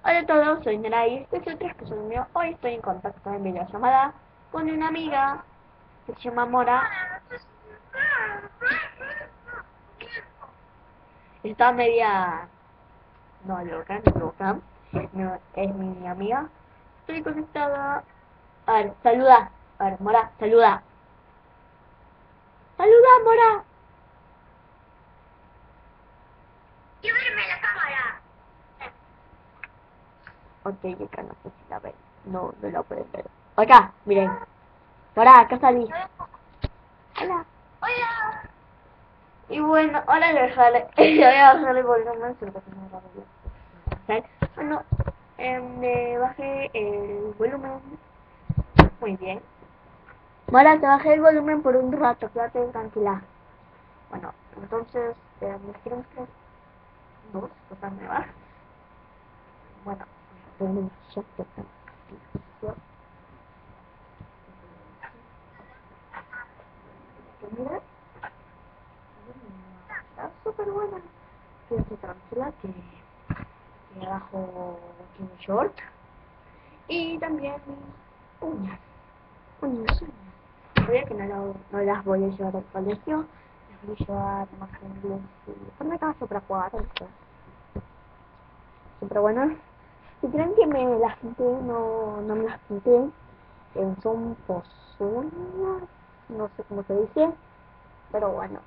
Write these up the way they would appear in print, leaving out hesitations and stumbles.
Hola a todos, soy Nera y este es otro episodio mío. Hoy estoy en contacto en videollamada con una amiga que se llama Mora. Está media... no, loca, no loca. No, es mi amiga. Estoy conectada. A ver, saluda. A ver, Mora, saluda. Saluda, Mora. ¡Quiero verme la cámara! Ok, acá no sé si la ven. No, no la pueden ver. Acá, miren. Mora, acá salí. Hola. ¡Hola! Y bueno, ahora le dejaré, voy a bajar el volumen, porque no lo voy a hacer. Bueno, le bajé el volumen. Muy bien. Ahora te bajé el volumen por un rato, quédate tranquila. Bueno, entonces, nos queremos que dos cosas nuevas. Bueno, tenemos ya que mira, está súper buena. Quédate tranquila que bajo un short. Y también uñas. Uñas, uñas. Obvio que no las voy a llevar al colegio. Las voy a llevar más en inglés y por mi casa para jugar. Siempre bueno. Si creen que me las pinté, no me las pinté. Son posuñas. No sé cómo se dice. Pero bueno.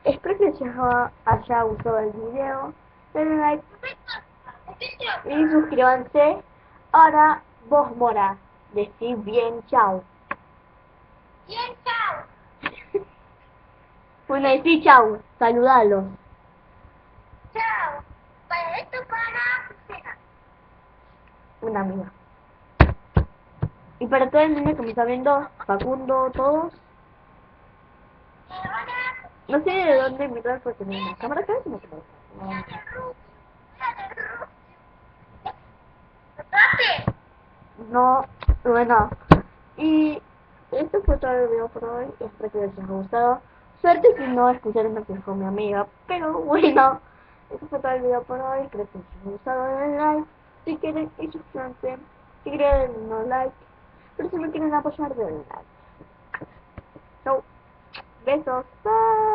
Espero que les haya gustado el video. Denle like y suscríbanse. Ahora vos, Mora, decís bien chao. ¡Bien, chao! Bueno, decí chao, saludalos. ¡Chao! Para esto para cena. Una amiga. Y para todo el mundo que me está viendo, Facundo, todos. No sé de dónde mirar porque no hay una cámara acá. No, no, bueno. Y esto fue todo el video por hoy. Espero que les haya gustado. Suerte si no escucharon lo que dijo mi amiga. Pero bueno, esto fue todo el video por hoy. Espero que les haya gustado. Denle like si quieren y suscríbanse. Si quieren no like. Pero si me quieren apoyar, denle like. Chau. Besos. Bye.